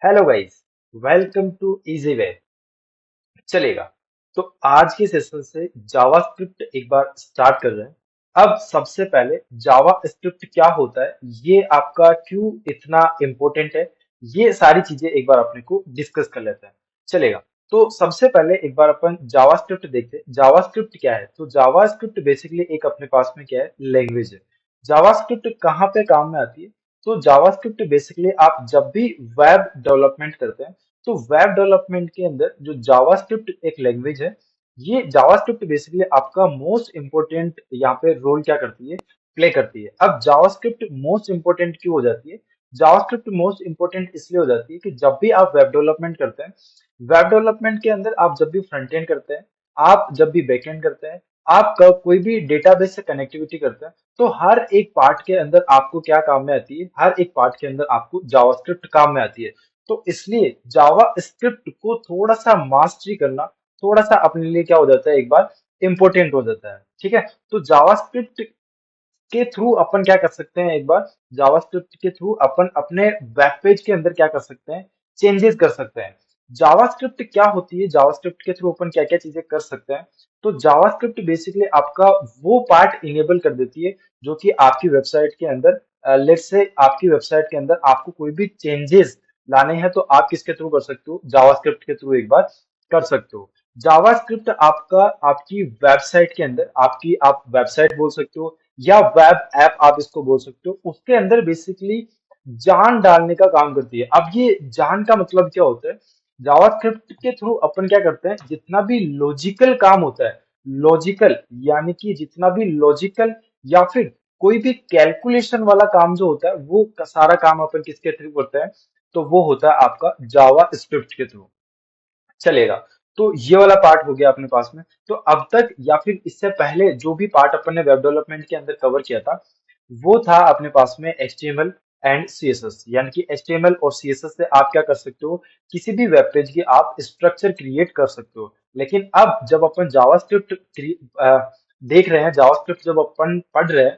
Hello guys, welcome to easy way. चलेगा। तो आज के सेशन से जावास्क्रिप्ट एक बार स्टार्ट कर रहे हैं। अब सबसे पहले जावास्क्रिप्ट क्या होता है, ये आपका क्यों इतना इम्पोर्टेंट है, ये सारी चीजें एक बार अपने को डिस्कस कर लेते हैं। चलेगा। तो सबसे पहले एक बार अपन जावास्क्रिप्ट देखते हैं। जावास्क्रिप्ट क्या है? तो जावास्क्रिप्ट बेसिकली एक अपने पास में क्या है, लैंग्वेज है। जावास्क्रिप्ट कहाँ पे काम में आती है? तो जावास्क्रिप्ट बेसिकली आप जब भी वेब डेवलपमेंट करते हैं, तो वेब डेवलपमेंट के अंदर जो जावास्क्रिप्ट एक लैंग्वेज है, ये जावास्क्रिप्ट बेसिकली आपका मोस्ट इंपोर्टेंट यहाँ पे रोल क्या करती है, प्ले करती है। अब जावास्क्रिप्ट मोस्ट इंपोर्टेंट क्यों हो जाती है? जावास्क्रिप्ट मोस्ट इंपोर्टेंट इसलिए हो जाती है कि जब भी आप वेब डेवलपमेंट करते हैं, वेब डेवलपमेंट के अंदर आप जब भी फ्रंट एंड करते हैं, आप जब भी बैक एंड करते हैं, आप कोई भी डेटाबेस से कनेक्टिविटी करते हैं, तो हर एक पार्ट के अंदर आपको क्या काम में आती है, हर एक पार्ट के अंदर आपको जावास्क्रिप्ट काम में आती है। तो इसलिए जावा स्क्रिप्ट को थोड़ा सा मास्टरी करना, थोड़ा सा अपने लिए क्या हो जाता है, एक बार इंपॉर्टेंट हो जाता है। ठीक है। तो जावास्क्रिप्ट के थ्रू अपन क्या कर सकते हैं, एक बार जावास्क्रिप्ट के थ्रू अपन अपने वेब पेज के अंदर क्या कर सकते हैं, चेंजेस कर सकते हैं। जावास्क्रिप्ट क्या होती है, जावास्क्रिप्ट के थ्रू अपन क्या क्या चीजें कर सकते हैं? तो जावास्क्रिप्ट बेसिकली आपका वो पार्ट इनेबल कर देती है जो कि आपकी वेबसाइट के अंदर, लेट्स से आपकी वेबसाइट के अंदर आपको कोई भी चेंजेस लाने हैं, तो आप किसके थ्रू कर सकते हो, जावास्क्रिप्ट के थ्रू एक बार कर सकते हो। जावास्क्रिप्ट आपका आपकी वेबसाइट के अंदर, आपकी आप वेबसाइट बोल सकते हो या वेब ऐप आप इसको बोल सकते हो, उसके अंदर बेसिकली जान डालने का काम करती है। अब ये जान का मतलब क्या होता है? जावास्क्रिप्ट के थ्रू अपन क्या करते हैं, जितना भी लॉजिकल काम होता है, लॉजिकल यानी कि जितना भी लॉजिकल या फिर कोई भी कैलकुलेशन वाला काम जो होता है, वो सारा काम अपन किसके थ्रू करते हैं? तो वो होता है आपका जावा स्क्रिप्ट के थ्रू। चलेगा। तो ये वाला पार्ट हो गया अपने पास में। तो अब तक या फिर इससे पहले जो भी पार्ट अपन ने वेब डेवलपमेंट के अंदर कवर किया था, वो था अपने पास में HTML एंड CSS। यानी कि HTML और CSS से आप क्या कर सकते हो, किसी भी वेब पेज की आप स्ट्रक्चर क्रिएट कर सकते हो। लेकिन अब जब अपन जावास्क्रिप्ट देख रहे हैं, जावास्क्रिप्ट जब अपन पढ़ रहे हैं,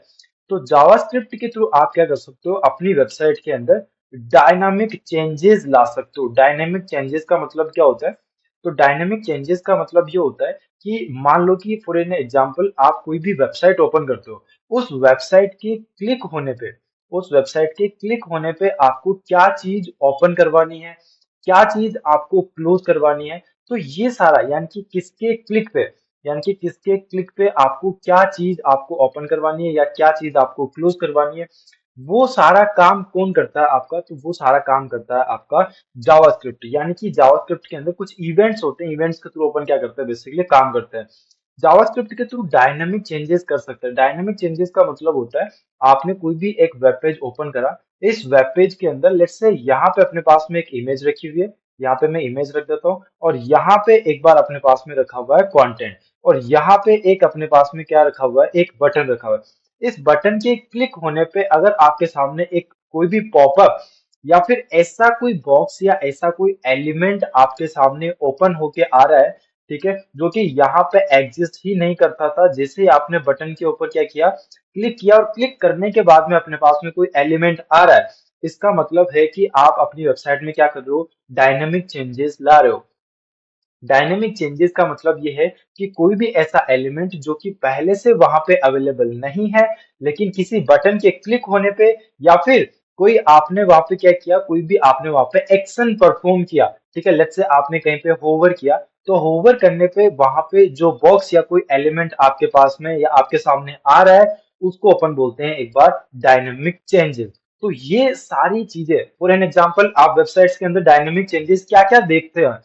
तो जावास्क्रिप्ट के थ्रू आप क्या कर सकते हो, अपनी वेबसाइट के अंदर डायनामिक चेंजेस ला सकते हो। डायनामिक चेंजेस का मतलब क्या होता है? तो डायनेमिक चेंजेस का मतलब ये होता है कि मान लो कि फॉर एन एग्जांपल आप कोई भी वेबसाइट ओपन करते हो, उस वेबसाइट के क्लिक होने पे, उस वेबसाइट के क्लिक होने पे आपको क्या चीज ओपन करवानी है, क्या चीज आपको क्लोज करवानी है। तो ये सारा यानी कि किसके क्लिक पे, यानी कि किसके क्लिक पे आपको क्या चीज आपको ओपन करवानी है या क्या चीज आपको क्लोज करवानी है, वो सारा काम कौन करता है आपका? तो वो सारा काम करता है आपका जावास्क्रिप्ट। यानी कि जावास्क्रिप्ट के अंदर कुछ इवेंट्स होते हैं, इवेंट्स के थ्रू अपन क्या करते हैं, बेसिकली काम करते हैं। जावास्क्रिप्ट के थ्रू डायनामिक चेंजेस कर सकते हैं। डायनामिक चेंजेस का मतलब होता है, आपने कोई भी एक वेब पेज ओपन करा, इस वेब पेज के अंदर लेट्स से यहाँ पे अपने पास में एक इमेज रखी हुई है, यहाँ पे मैं इमेज रख देता हूँ, और यहाँ पे एक बार अपने पास में रखा हुआ है कंटेंट, और यहाँ पे एक अपने पास में क्या रखा हुआ है, एक बटन रखा हुआ है। इस बटन के क्लिक होने पे अगर आपके सामने एक कोई भी पॉपअप या फिर ऐसा कोई बॉक्स या ऐसा कोई एलिमेंट आपके सामने ओपन होके आ रहा है, ठीक है, जो कि यहाँ पे एग्जिस्ट ही नहीं करता था, जैसे ही आपने बटन के ऊपर क्या किया, क्लिक किया, और क्लिक करने के बाद में अपने पास में कोई एलिमेंट आ रहा है, इसका मतलब है कि आप अपनी वेबसाइट में क्या कर रहे हो, डायनेमिक चेंजेस ला रहे हो। डायनेमिक चेंजेस का मतलब ये है कि कोई भी ऐसा एलिमेंट जो कि पहले से वहां पे अवेलेबल नहीं है, लेकिन किसी बटन के क्लिक होने पे या फिर कोई आपने वहां पे क्या किया, कोई भी आपने वहां पे एक्शन परफॉर्म किया, ठीक है, लेट्स से आपने कहीं पे होवर किया, तो होवर करने पे वहां पे जो बॉक्स या कोई एलिमेंट आपके पास में या आपके सामने आ रहा है, उसको अपन बोलते हैं एक बार डायनेमिक चेंजेस। तो ये सारी चीजें, फॉर एन एग्जांपल, आप वेबसाइट्स के अंदर डायनेमिक चेंजेस क्या क्या देखते हैं?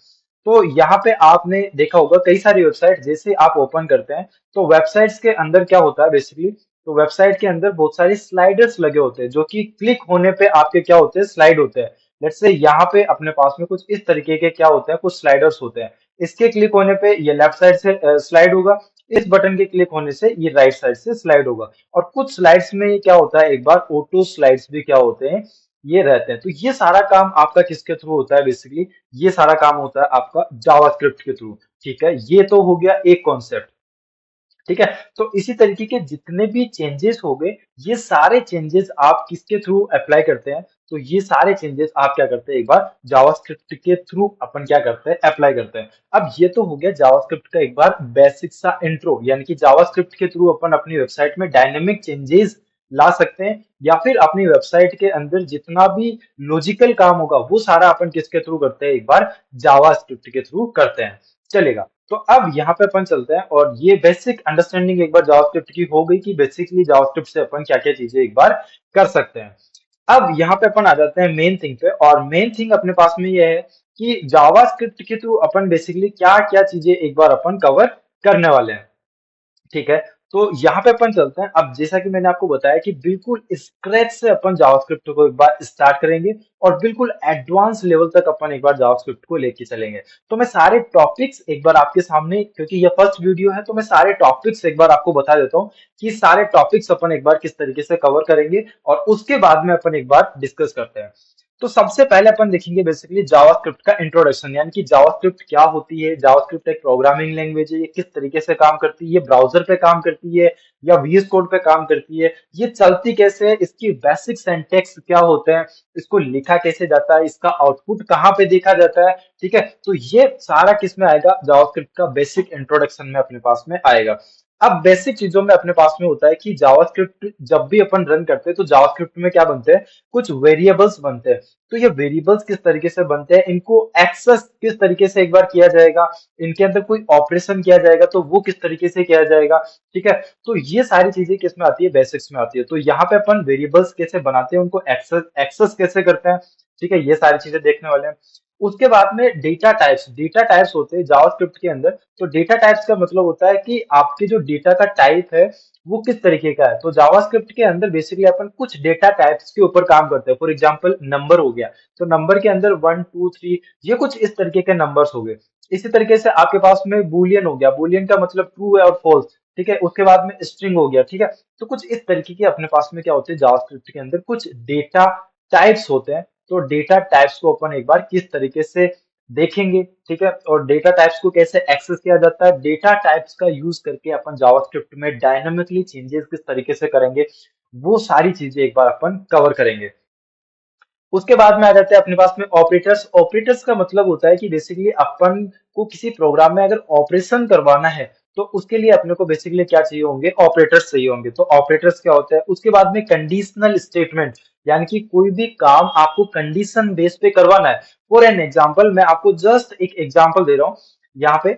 तो यहाँ पे आपने देखा होगा कई सारी वेबसाइट जैसे आप ओपन करते हैं, तो वेबसाइट्स के अंदर क्या होता है बेसिकली, तो वेबसाइट के अंदर बहुत सारे स्लाइडर्स लगे होते हैं जो कि क्लिक होने पे आपके क्या होते हैं, स्लाइड होते हैं। लेट्स से यहाँ पे अपने पास में कुछ इस तरीके के क्या होते हैं, कुछ स्लाइडर्स होते हैं। इसके क्लिक होने पे ये लेफ्ट साइड से स्लाइड होगा, इस बटन के क्लिक होने से ये राइट साइड से स्लाइड होगा। और कुछ स्लाइड्स में क्या होता है, एक बार ऑटो स्लाइड्स भी क्या होते हैं, ये रहते हैं। तो ये सारा काम आपका किसके थ्रू होता है बेसिकली, ये सारा काम होता है आपका जावास्क्रिप्ट के थ्रू। ठीक है, ये तो हो गया एक कॉन्सेप्ट। ठीक है। तो इसी तरीके के जितने भी चेंजेस हो गए, ये सारे चेंजेस आप किसके थ्रू अप्लाई करते हैं, तो ये सारे चेंजेस आप क्या करते हैं, एक बार जावास्क्रिप्ट के थ्रू अपन क्या करते हैं, अप्लाई करते हैं। अब ये तो हो गया जावास्क्रिप्ट का एक बार बेसिक सा इंट्रो, यानी कि जावास्क्रिप्ट के थ्रू अपन अपनी वेबसाइट में डायनेमिक चेंजेस ला सकते हैं, या फिर अपनी वेबसाइट के अंदर जितना भी लॉजिकल काम होगा वो सारा अपन किसके थ्रू करते हैं, एक बार जावास्क्रिप्ट के थ्रू करते हैं। चलेगा, तो अब यहाँ पे अपन चलते हैं, और ये बेसिक अंडरस्टैंडिंग एक बार जावास्क्रिप्ट की हो गई कि बेसिकली जावास्क्रिप्ट से अपन क्या क्या चीजें एक बार कर सकते हैं। अब यहाँ पे अपन आ जाते हैं मेन थिंग पे, और मेन थिंग अपने पास में ये है कि जावास्क्रिप्ट के थ्रू अपन बेसिकली क्या क्या चीजें एक बार अपन कवर करने वाले हैं। ठीक है, तो यहाँ पे अपन चलते हैं। अब जैसा कि मैंने आपको बताया कि बिल्कुल स्क्रैच से अपन जावास्क्रिप्ट को एक बार स्टार्ट करेंगे, और बिल्कुल एडवांस लेवल तक अपन एक बार जावास्क्रिप्ट को लेके चलेंगे। तो मैं सारे टॉपिक्स एक बार आपके सामने, क्योंकि ये फर्स्ट वीडियो है, तो मैं सारे टॉपिक्स एक बार आपको बता देता हूँ कि सारे टॉपिक्स अपन एक बार किस तरीके से कवर करेंगे, और उसके बाद में अपन एक बार डिस्कस करते हैं। तो सबसे पहले अपन देखेंगे बेसिकली जावास्क्रिप्ट का इंट्रोडक्शन, यानी कि जावास्क्रिप्ट क्या होती है, जावास्क्रिप्ट एक प्रोग्रामिंग लैंग्वेज है, ये किस तरीके से काम करती है, ये ब्राउजर पे काम करती है या वीएस कोड पे काम करती है, ये चलती कैसे है, इसकी बेसिक सिंटैक्स क्या होते हैं, इसको लिखा कैसे जाता है, इसका आउटपुट कहाँ पे देखा जाता है। ठीक है, तो ये सारा किस में आएगा, जावास्क्रिप्ट का बेसिक इंट्रोडक्शन में अपने पास में आएगा। अब बेसिक चीजों में अपने पास में होता है कि जावास्क्रिप्ट जब भी अपन रन करते हैं तो जावास्क्रिप्ट में क्या बनते हैं, कुछ वेरिएबल्स बनते हैं। तो ये वेरिएबल्स किस तरीके से बनते हैं, इनको एक्सेस किस तरीके से एक बार किया जाएगा, इनके अंदर कोई ऑपरेशन किया जाएगा तो वो किस तरीके से किया जाएगा। ठीक है, तो ये सारी चीजें किस में आती है, बेसिक्स में आती है। तो यहाँ पे अपन वेरिएबल्स कैसे बनाते हैं, उनको एक्सेस एक्सेस कैसे करते हैं, ठीक है, ये सारी चीजें देखने वाले हैं। उसके बाद में डेटा टाइप्स होते हैं जावास्क्रिप्ट के अंदर। तो डेटा टाइप्स का मतलब होता है कि आपके जो डेटा का टाइप है वो किस तरीके का है। तो जावास्क्रिप्ट के अंदर बेसिकली अपन कुछ डेटा टाइप्स के ऊपर काम करते हैं। फॉर एग्जांपल नंबर हो गया, तो नंबर के अंदर 1 2 3 ये कुछ इस तरीके के नंबर्स हो गए। इसी तरीके से आपके पास में बुलियन हो गया, बुलियन का मतलब ट्रू है और फॉल्स। ठीक है, उसके बाद में स्ट्रिंग हो गया। ठीक है, तो कुछ इस तरीके के अपने पास में क्या होते हैं, जावास्क्रिप्ट के अंदर कुछ डेटा टाइप्स होते हैं। तो डेटा टाइप्स को अपन एक बार किस तरीके से देखेंगे, ठीक है, और डेटा टाइप्स को कैसे एक्सेस किया जाता है, डेटा टाइप्स का यूज करके अपन जावास्क्रिप्ट में डायनामिकली चेंजेस किस तरीके से करेंगे, वो सारी चीजें एक बार अपन कवर करेंगे। उसके बाद में आ जाते हैं अपने पास में ऑपरेटर्स। ऑपरेटर्स का मतलब होता है कि बेसिकली अपन को किसी प्रोग्राम में अगर ऑपरेशन करवाना है तो उसके लिए अपने को बेसिकली क्या चाहिए होंगे, ऑपरेटर्स चाहिए होंगे। तो ऑपरेटर्स क्या होता है, उसके बाद में कंडीशनल स्टेटमेंट, यानी कि कोई भी काम आपको कंडीशन बेस पे करवाना है। फॉर एन एग्जांपल, मैं आपको जस्ट एक एग्जांपल दे रहा हूँ यहाँ पे।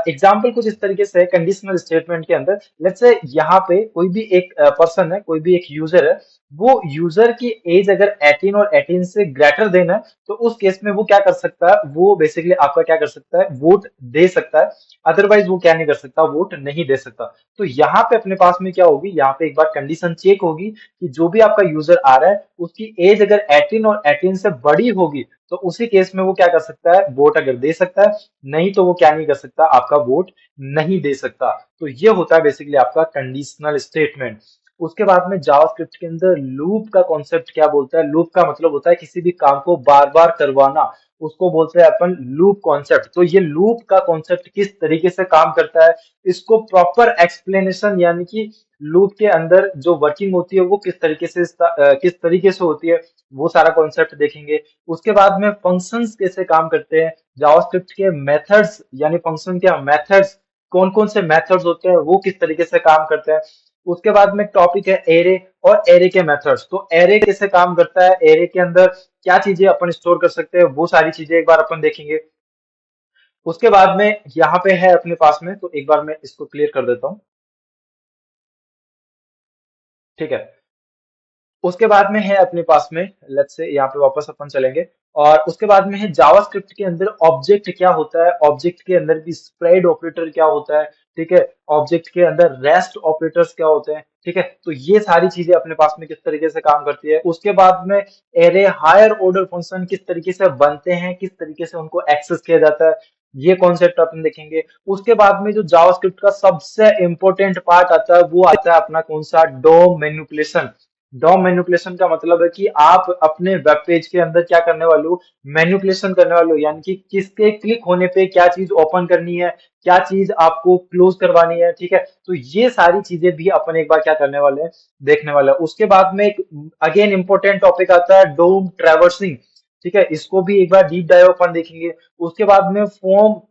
एग्जाम्पल कुछ इस तरीके से है कंडीशनल स्टेटमेंट के अंदर। लेट्स से यहाँ पे कोई भी एक पर्सन है, कोई भी एक यूजर है, वो यूजर की एज अगर 18 और 18 से ग्रेटर देन है, तो उस केस में वो क्या कर सकता है, वो बेसिकली आपका क्या कर सकता है, वोट दे सकता है। अदरवाइज वो क्या नहीं कर सकता, वोट नहीं दे सकता। तो यहाँ पे अपने पास में क्या होगी, यहाँ पे एक बार कंडीशन चेक होगी कि जो भी आपका यूजर आ रहा है उसकी एज अगर 18 और 18 से बड़ी होगी, तो उसी केस में वो क्या कर सकता है, वोट अगर दे सकता है, नहीं तो वो क्या नहीं कर सकता, आपका वोट नहीं दे सकता। तो ये होता है बेसिकली आपका कंडीशनल स्टेटमेंट। उसके बाद में जावास्क्रिप्ट के अंदर लूप का कॉन्सेप्ट क्या बोलता है, लूप का मतलब होता है किसी भी काम को बार बार करवाना, उसको बोलते हैं अपन लूप कॉन्सेप्ट। तो ये लूप का कॉन्सेप्ट किस तरीके से काम करता है, इसको प्रॉपर एक्सप्लेनेशन, यानी कि लूप के अंदर जो वर्किंग होती है वो किस तरीके से होती है, वो सारा कॉन्सेप्ट देखेंगे। उसके बाद में फंक्शंस कैसे काम करते हैं, जावास्क्रिप्ट के मेथड्स, यानी फंक्शन के मेथड्स, कौन कौन से मेथड्स होते हैं, वो किस तरीके से काम करते हैं। उसके बाद में टॉपिक है एरे, और एरे के मेथड्स। तो एरे कैसे काम करता है, एरे के अंदर क्या चीजें अपन स्टोर कर सकते हैं, वो सारी चीजें एक बार अपन देखेंगे। उसके बाद में यहाँ पे है अपने पास में, तो एक बार मैं इसको क्लियर कर देता हूँ। ठीक है, उसके बाद में है अपने पास में, लेट्स से यहाँ पे वापस अपन चलेंगे, और उसके बाद में है जावास्क्रिप्ट के अंदर ऑब्जेक्ट क्या होता है, ऑब्जेक्ट के अंदर भी स्प्रेड ऑपरेटर क्या होता है। ठीक है, ऑब्जेक्ट के अंदर रेस्ट ऑपरेटर्स क्या होते हैं। ठीक है, तो ये सारी चीजें अपने पास में किस तरीके से काम करती है। उसके बाद में एरे हायर ऑर्डर फंक्शन किस तरीके से बनते हैं, किस तरीके से उनको एक्सेस किया जाता है, ये कॉन्सेप्ट अपन देखेंगे। उसके बाद में जो जावास्क्रिप्ट का सबसे इंपॉर्टेंट पार्ट आता है वो आता है अपना कौन सा, डोम मैनिपुलेशन। डॉम मैनिपुलेशन का मतलब है कि आप अपने वेब पेज के अंदर क्या करने वाले हो, मैनिपुलेशन करने वाले हो, यानी कि किसके क्लिक होने पे क्या चीज ओपन करनी है, क्या चीज आपको क्लोज करवानी है, ठीक है। तो ये सारी चीजें भी अपन एक बार क्या करने वाले हैं, देखने वाले हैं। उसके बाद में एक अगेन इंपॉर्टेंट टॉपिक आता है डोम ट्रैवर्सिंग, ठीक है, इसको भी एक बार डीप डाइव अपन देखेंगे। उसके बाद में फॉर्म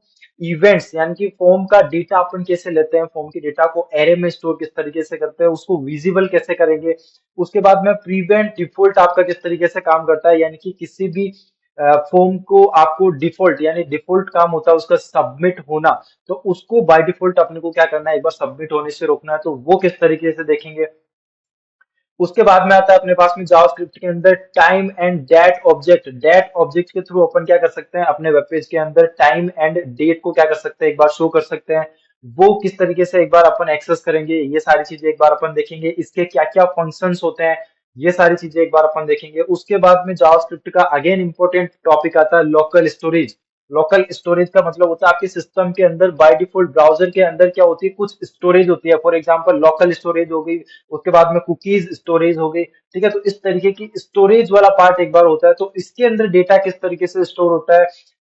इवेंट्स, यानी कि फॉर्म का डेटा अपन कैसे लेते हैं, फॉर्म के डेटा को एरे में स्टोर किस तरीके से करते हैं, उसको विजिबल कैसे करेंगे। उसके बाद में प्रीवेंट डिफॉल्ट आपका किस तरीके से काम करता है, यानी कि किसी भी फॉर्म को आपको डिफॉल्ट, यानी डिफॉल्ट काम होता है उसका सबमिट होना, तो उसको बाय डिफॉल्ट अपने को क्या करना है, एक बार सबमिट होने से रोकना है, तो वो किस तरीके से देखेंगे। उसके बाद में आता है अपने पास में जावास्क्रिप्ट के अंदर time and date object. Date object के थ्रू अपन क्या कर सकते हैं, अपने वेब पेज के अंदर टाइम एंड डेट को क्या कर सकते हैं, एक बार शो कर सकते हैं। वो किस तरीके से एक बार अपन एक्सेस करेंगे, ये सारी चीजें एक बार अपन देखेंगे। इसके क्या क्या फंक्शंस होते हैं, ये सारी चीजें एक बार अपन देखेंगे। उसके बाद में जावास्क्रिप्ट का अगेन इंपॉर्टेंट टॉपिक आता है लोकल स्टोरेज। लोकल स्टोरेज का मतलब होता है आपके सिस्टम के अंदर बाय डिफॉल्ट ब्राउजर के अंदर क्या होती है, कुछ स्टोरेज होती है, फॉर एग्जांपल लोकल स्टोरेज हो गई, उसके बाद में कुकीज स्टोरेज हो गई, ठीक है। तो इस तरीके की स्टोरेज वाला पार्ट एक बार होता है, तो इसके अंदर डेटा किस तरीके से स्टोर होता है,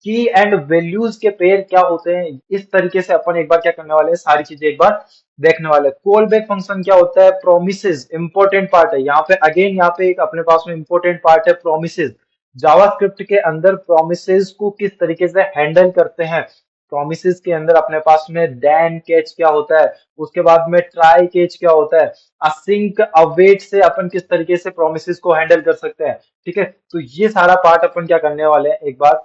की एंड वैल्यूज के पेयर क्या होते हैं, इस तरीके से अपन एक बार क्या करने वाले हैं, सारी चीजें एक बार देखने वाले हैं। कॉल बैक फंक्शन क्या होता है, प्रोमिसेस इंपॉर्टेंट पार्ट है यहाँ पे। अगेन यहाँ पे एक अपने पास में इंपॉर्टेंट पार्ट है प्रोमिसेस। जावास्क्रिप्ट के अंदर प्रोमिसेस को किस तरीके से हैंडल करते हैं। प्रोमिसेस के अंदर अपने पास में देन कैच क्या होता है, उसके बाद में ट्राई कैच क्या होता है, असिंक अवेट से अपन किस तरीके से प्रोमिसेस को हैंडल कर सकते हैं, ठीक है। तो ये सारा पार्ट अपन क्या करने वाले हैं, एक बार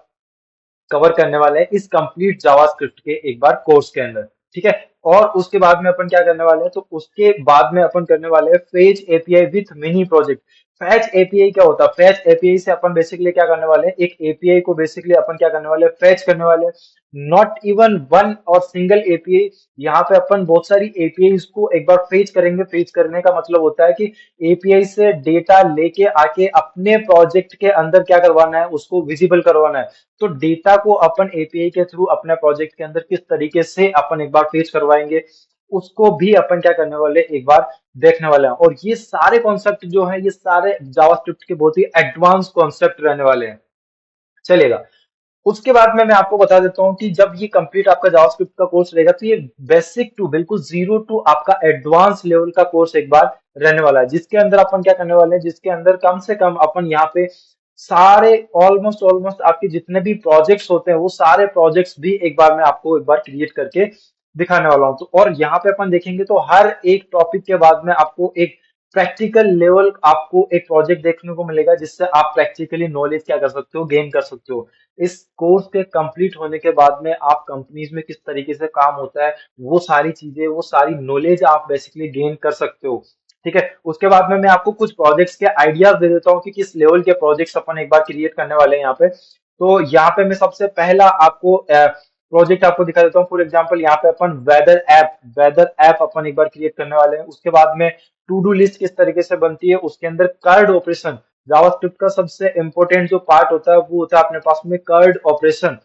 कवर करने वाले हैं इस कंप्लीट जावास्क्रिप्ट के एक बार कोर्स के अंदर, ठीक है। और उसके बाद में अपन क्या करने वाले हैं, तो उसके बाद में अपन करने वाले हैं fetch API with mini project. Fetch API क्या होता है, फैच एपीआई से अपन बेसिकली क्या करने वाले हैं, एक एपीआई को बेसिकली अपन क्या करने वाले हैं, फैच करने वाले हैं। नॉट इवन वन और सिंगल एपीआई, यहाँ पे अपन बहुत सारी एपीआई को एक बार फेच करेंगे। फेच करने का मतलब होता है कि एपीआई से डेटा लेके आके अपने प्रोजेक्ट के अंदर क्या करवाना है, उसको विजिबल करवाना है। तो डेटा को अपन एपीआई के थ्रू अपने प्रोजेक्ट के अंदर किस तरीके से अपन एक बार फेच करवाएंगे, उसको भी अपन क्या करने वाले एक बार देखने वाले हैं। और ये सारे कॉन्सेप्ट जो है, ये सारे जावास्क्रिप्ट के बहुत ही एडवांस कॉन्सेप्ट रहने वाले हैं, चलेगा। उसके बाद में मैं आपको बता देता हूँ कि जब ये कंप्लीट आपका जावास्क्रिप्ट का कोर्स रहेगा, तो ये बेसिक टू बिल्कुल जीरो टू आपका एडवांस लेवल का कोर्स एक बार रहने वाला है, जिसके अंदर अपन क्या करने वाले हैं, जिसके अंदर कम से कम अपन यहाँ पे सारे ऑलमोस्ट ऑलमोस्ट आपके जितने भी प्रोजेक्ट्स होते हैं, वो सारे प्रोजेक्ट्स भी एक बार मैं आपको एक बार क्रिएट करके दिखाने वाला हूँ। तो और यहाँ पे अपन देखेंगे तो हर एक टॉपिक के बाद में आपको एक प्रैक्टिकल लेवल, आपको एक प्रोजेक्ट देखने को मिलेगा, जिससे आप प्रैक्टिकली नॉलेज क्या कर सकते हो, गेन कर सकते हो। इस कोर्स के कंप्लीट होने के बाद में आप कंपनीज में किस तरीके से काम होता है, वो सारी चीजें, वो सारी नॉलेज आप बेसिकली गेन कर सकते हो, ठीक है। उसके बाद में मैं आपको कुछ प्रोजेक्ट्स के आइडियाज दे देता हूँ कि किस लेवल के प्रोजेक्ट्स अपन एक बार क्रिएट करने वाले हैं यहाँ पे। तो यहाँ पे मैं सबसे पहला आपको प्रोजेक्ट आपको दिखा देता हूँ। फॉर एग्जांपल यहाँ पे अपन वेदर ऐप अपन एक बार क्रिएट करने वाले हैं। उसके बाद में टू डू लिस्ट किस तरीके से बनती है, उसके अंदर कर्ड ऑपरेशन, जावास्क्रिप्ट का सबसे इंपॉर्टेंट जो पार्ट होता है वो होता है अपने पास में कर्ड ऑपरेशन।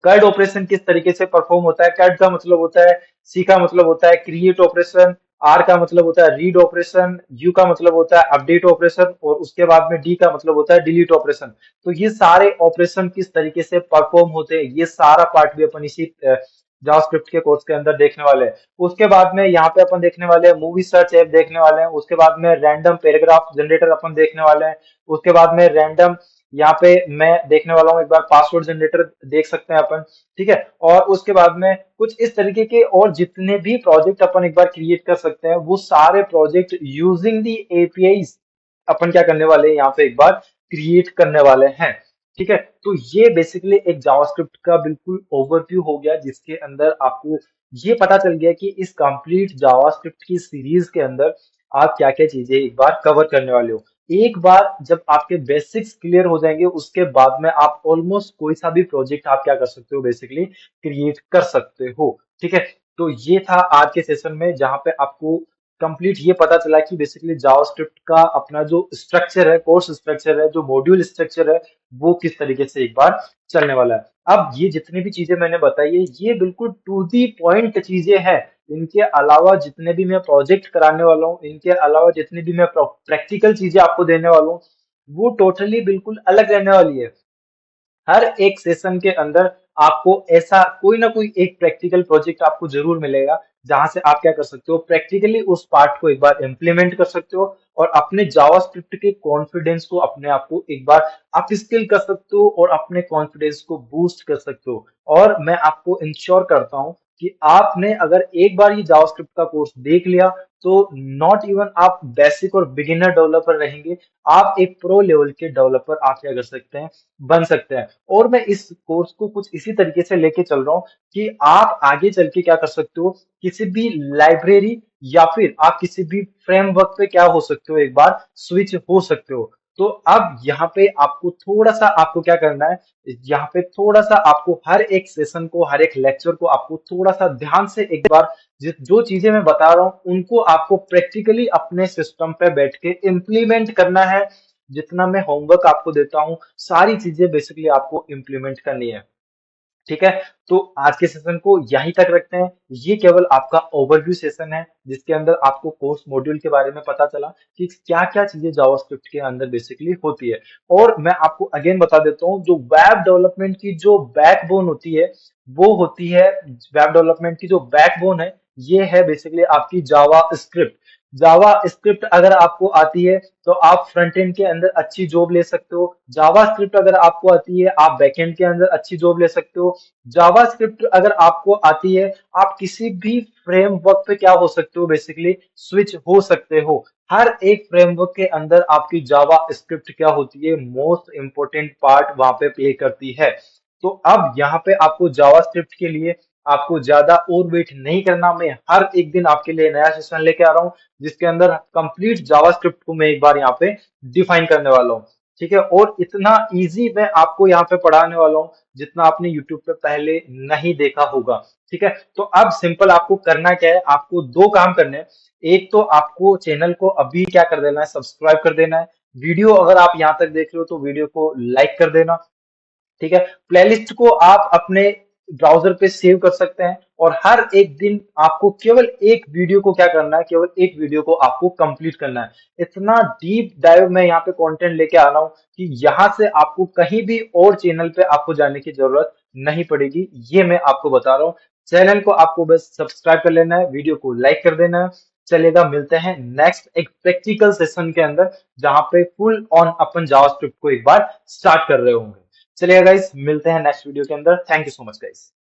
कर्ड ऑपरेशन किस तरीके से परफॉर्म होता है, कर्ड का मतलब होता है, सी का मतलब होता है क्रिएट ऑपरेशन, आर का मतलब होता है रीड ऑपरेशन, यू का मतलब होता है अपडेट ऑपरेशन, और उसके बाद में डी का मतलब होता है डिलीट ऑपरेशन। तो ये सारे ऑपरेशन किस तरीके से परफॉर्म होते हैं, ये सारा पार्ट भी अपन इसी जावास्क्रिप्ट के कोर्स के अंदर देखने वाले हैं। उसके बाद में यहाँ पे अपन देखने वाले हैं मूवी सर्च ऐप देखने वाले हैं। उसके बाद में रैंडम पैराग्राफ जनरेटर अपन देखने वाले हैं। उसके बाद में रैंडम, यहाँ पे मैं देखने वाला हूँ एक बार पासवर्ड जनरेटर देख सकते हैं अपन, ठीक है। और उसके बाद में कुछ इस तरीके के और जितने भी प्रोजेक्ट अपन एक बार क्रिएट कर सकते हैं, वो सारे प्रोजेक्ट यूजिंग दी एपीआई अपन क्या करने वाले हैं, यहाँ पे एक बार क्रिएट करने वाले हैं, ठीक है। तो ये बेसिकली एक जावास्क्रिप्ट का बिल्कुल ओवरव्यू हो गया, जिसके अंदर आपको ये पता चल गया कि इस कंप्लीट जावास्क्रिप्ट की सीरीज के अंदर आप क्या क्या चीजें एक बार कवर करने वाले हो। एक बार जब आपके बेसिक्स क्लियर हो जाएंगे, उसके बाद में आप ऑलमोस्ट कोई सा भी प्रोजेक्ट आप क्या कर सकते हो, बेसिकली क्रिएट कर सकते हो, ठीक है। तो ये था आज के सेशन में, जहां पे आपको कंप्लीट ये पता चला कि बेसिकली जावास्क्रिप्ट का अपना जो स्ट्रक्चर है, कोर्स स्ट्रक्चर है, जो मॉड्यूल स्ट्रक्चर है, वो किस तरीके से एक बार चलने वाला है। अब ये जितनी भी चीजें मैंने बताई है, ये बिल्कुल टू दी पॉइंट चीजें हैं। इनके अलावा जितने भी मैं प्रोजेक्ट कराने वाला हूँ, इनके अलावा जितनी भी मैं प्रैक्टिकल चीजें आपको देने वाला हूँ, वो टोटली बिल्कुल अलग रहने वाली है। हर एक सेशन के अंदर आपको ऐसा कोई ना कोई एक प्रैक्टिकल प्रोजेक्ट आपको जरूर मिलेगा, जहां से आप क्या कर सकते हो, प्रैक्टिकली उस पार्ट को एक बार इम्प्लीमेंट कर सकते हो और अपने जावास्क्रिप्ट के कॉन्फिडेंस को अपने आप को एक बार अप स्किल कर सकते हो और अपने कॉन्फिडेंस को बूस्ट कर सकते हो। और मैं आपको इंश्योर करता हूं कि आपने अगर एक बार ये जावास्क्रिप्ट का कोर्स देख लिया, तो नॉट इवन आप बेसिक और बिगिनर डेवलपर रहेंगे, आप एक प्रो लेवल के डेवलपर आप क्या कर सकते हैं, बन सकते हैं। और मैं इस कोर्स को कुछ इसी तरीके से लेके चल रहा हूँ कि आप आगे चल के क्या कर सकते हो, किसी भी लाइब्रेरी या फिर आप किसी भी फ्रेमवर्क पे क्या हो सकते हो, एक बार स्विच हो सकते हो। तो अब यहाँ पे आपको थोड़ा सा आपको क्या करना है, यहाँ पे थोड़ा सा आपको हर एक सेशन को, हर एक लेक्चर को आपको थोड़ा सा ध्यान से एक बार जो चीजें मैं बता रहा हूँ उनको आपको प्रैक्टिकली अपने सिस्टम पे बैठ के इम्प्लीमेंट करना है। जितना मैं होमवर्क आपको देता हूँ, सारी चीजें बेसिकली आपको इम्प्लीमेंट करनी है। ठीक है, तो आज के सेशन को यहीं तक रखते हैं। ये केवल आपका ओवरव्यू सेशन है, जिसके अंदर आपको कोर्स मॉड्यूल के बारे में पता चला कि क्या क्या चीजें जावास्क्रिप्ट के अंदर बेसिकली होती है। और मैं आपको अगेन बता देता हूँ, जो वेब डेवलपमेंट की जो बैकबोन होती है, वो होती है, वेब डेवलपमेंट की जो बैकबोन है, ये है बेसिकली आपकी जावा स्क्रिप्ट। जावा स्क्रिप्ट अगर आपको आती है, तो आप फ्रंट एंड के अंदर अच्छी जॉब ले सकते हो। जावा स्क्रिप्ट अगर आपको आती है, आप बैक एंड के अंदर अच्छी जॉब ले सकते हो। जावा स्क्रिप्ट अगर आपको आती है, आप किसी भी फ्रेमवर्क पे क्या हो सकते हो, बेसिकली स्विच हो सकते हो। हर एक फ्रेमवर्क के अंदर आपकी जावा स्क्रिप्ट क्या होती है, मोस्ट इंपोर्टेंट पार्ट वहां पे प्ले करती है। तो अब यहाँ पे आपको जावा स्क्रिप्ट के लिए आपको ज्यादा और वेट नहीं करना। मैं हर एक दिन आपके लिए नया सेशन लेके आ रहा हूँ, जिसके अंदर कंप्लीट जावास्क्रिप्ट को मैं एक बार यहाँ पे डिफाइन करने वाला हूँ। ठीक है, और इतना इजी मैं आपको यहाँ पे पढ़ाने वाला हूँ, जितना आपने यूट्यूब पे पहले नहीं देखा होगा। ठीक है, तो अब सिंपल आपको करना क्या है, आपको दो काम करने हैं। एक तो आपको चैनल को अभी क्या कर देना है, सब्सक्राइब कर देना है। वीडियो अगर आप यहाँ तक देख रहे हो तो वीडियो को लाइक कर देना। ठीक है, प्लेलिस्ट को आप अपने ब्राउजर पे सेव कर सकते हैं और हर एक दिन आपको केवल एक वीडियो को क्या करना है, केवल एक वीडियो को आपको कंप्लीट करना है। इतना डीप डाइव मैं यहाँ पे कंटेंट लेके आ रहा हूँ कि यहाँ से आपको कहीं भी और चैनल पे आपको जाने की जरूरत नहीं पड़ेगी, ये मैं आपको बता रहा हूँ। चैनल को आपको बस सब्सक्राइब कर लेना है, वीडियो को लाइक कर देना है। चलेगा, मिलते हैं नेक्स्ट एक प्रैक्टिकल सेशन के अंदर, जहां पे फुल ऑन अपन जावास्क्रिप्ट को एक बार स्टार्ट कर रहे होंगे। चलिए गाइस, मिलते हैं नेक्स्ट वीडियो के अंदर। Thank you so much guys.